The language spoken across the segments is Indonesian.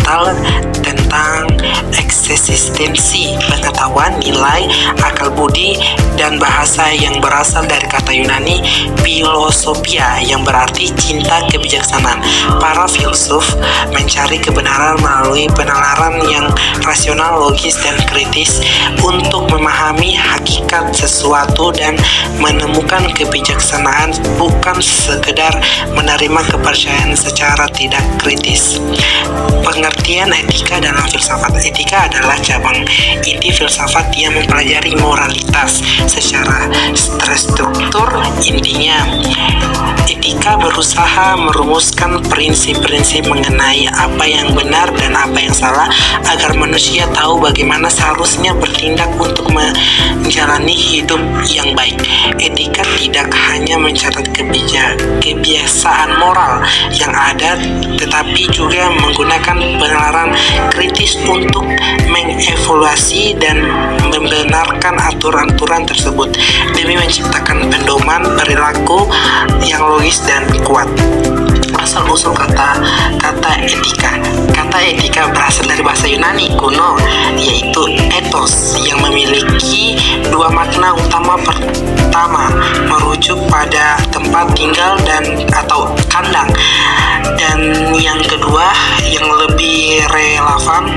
fundamental tentang eksistensi, pengetahuan, nilai, akal budi, dan bahasa yang berasal dari kata Yunani philosophia yang berarti cinta kebijaksanaan. Para filsuf mencari kebenaran melalui penalaran yang rasional, logis, dan kritis untuk memahami hakikat sesuatu dan menemukan kebijaksanaan, bukan sekedar menerima kepercayaan secara tidak kritis. Pengertian etika dalam filsafat. Etika adalah cabang inti filsafat yang mempelajari moralitas secara terstruktur. Intinya, etika berusaha merumuskan prinsip-prinsip mengenai apa yang benar dan apa yang salah agar manusia tahu bagaimana seharusnya bertindak untuk menjalani hidup yang baik. Etika tidak hanya mencatat kebiasaan moral yang ada, tetapi juga menggunakan penalaran kritis untuk mengevaluasi dan membenarkan aturan-aturan tersebut demi menciptakan pedoman perilaku yang logis dan kuat. Asal-usul kata etika. Kata etika berasal dari bahasa Yunani kuno, yaitu ethos, yang memiliki dua makna utama. Pertama, merujuk pada tempat tinggal dan atau kandang, dan yang kedua, yang lebih relevan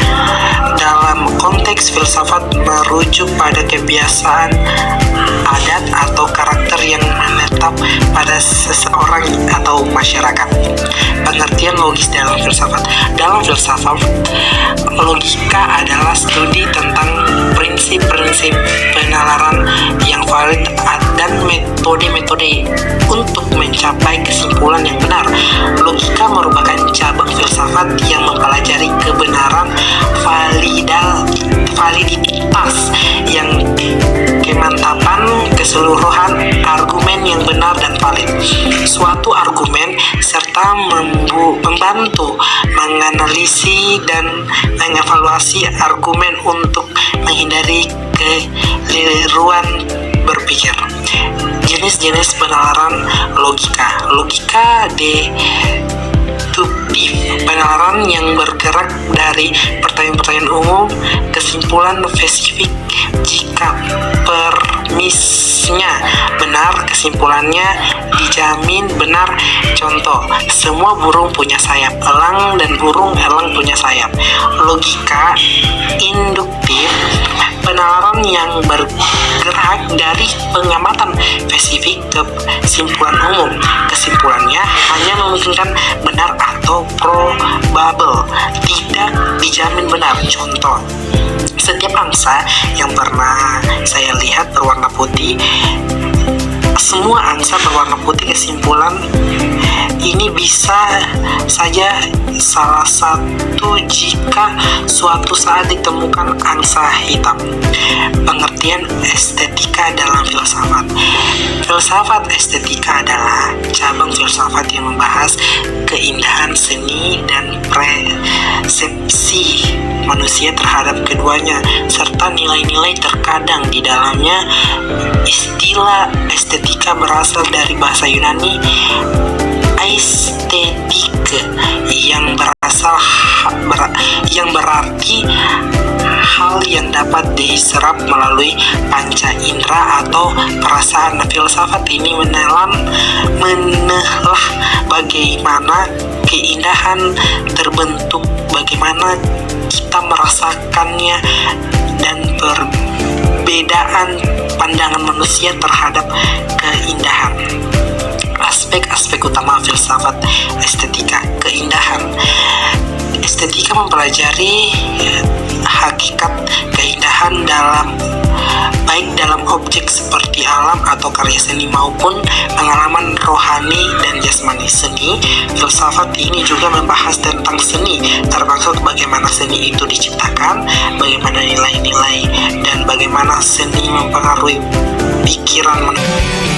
dalam konteks filsafat, merujuk pada kebiasaan, adat, atau karakter yang menetap pada seseorang atau masyarakat. Pengertian logis dalam filsafat. Dalam filsafat, logika adalah studi tentang prinsip-prinsip penalaran yang valid dan metode-metode untuk mencapai kesimpulan yang benar. Logika merupakan cabang filsafat yang mempelajari kebenaran, validitas, yang kemantapan, keseluruhan argumen yang benar dan valid. Suatu argumen serta membantu menganalisis dan mengevaluasi argumen untuk menghindari keliruan berpikir. Jenis-jenis penalaran logika. Logika deduktif, penalaran yang bergerak dari pertanyaan-pertanyaan umum, kesimpulan spesifik. Jika premisnya benar, kesimpulannya dijamin benar. Contoh, semua burung punya sayap. Elang dan burung elang punya sayap. Logika induktif, penalaran yang bergerak dari pengamatan spesifik ke kesimpulan umum. Kesimpulannya hanya memungkinkan benar atau probable, tidak dijamin benar. Contoh, setiap angsa yang pernah saya lihat berwarna putih. Semua angsa berwarna putih. Kesimpulan ini bisa saja salah satu jika suatu saat ditemukan angsa hitam. Pengertian estetika dalam filsafat. Filsafat estetika adalah cabang filsafat yang membahas keindahan seni dan persepsi manusia terhadap keduanya, serta nilai-nilai terkadang di dalamnya. Istilah estetika berasal dari bahasa Yunani aesthetic yang berarti hal yang dapat diserap melalui panca indera atau perasaan. Filsafat ini menelah bagaimana keindahan terbentuk, bagaimana kita merasakannya, dan perbedaan pandangan manusia terhadap keindahan. Aspek-aspek utama filsafat estetika. Keindahan. Estetika mempelajari hakikat keindahan baik dalam objek seperti alam atau karya seni maupun pengalaman rohani dan jasmani. Seni. Filsafat ini juga membahas tentang seni, termasuk bagaimana seni itu diciptakan, bagaimana nilai-nilai, dan bagaimana seni mempengaruhi pikiran manusia.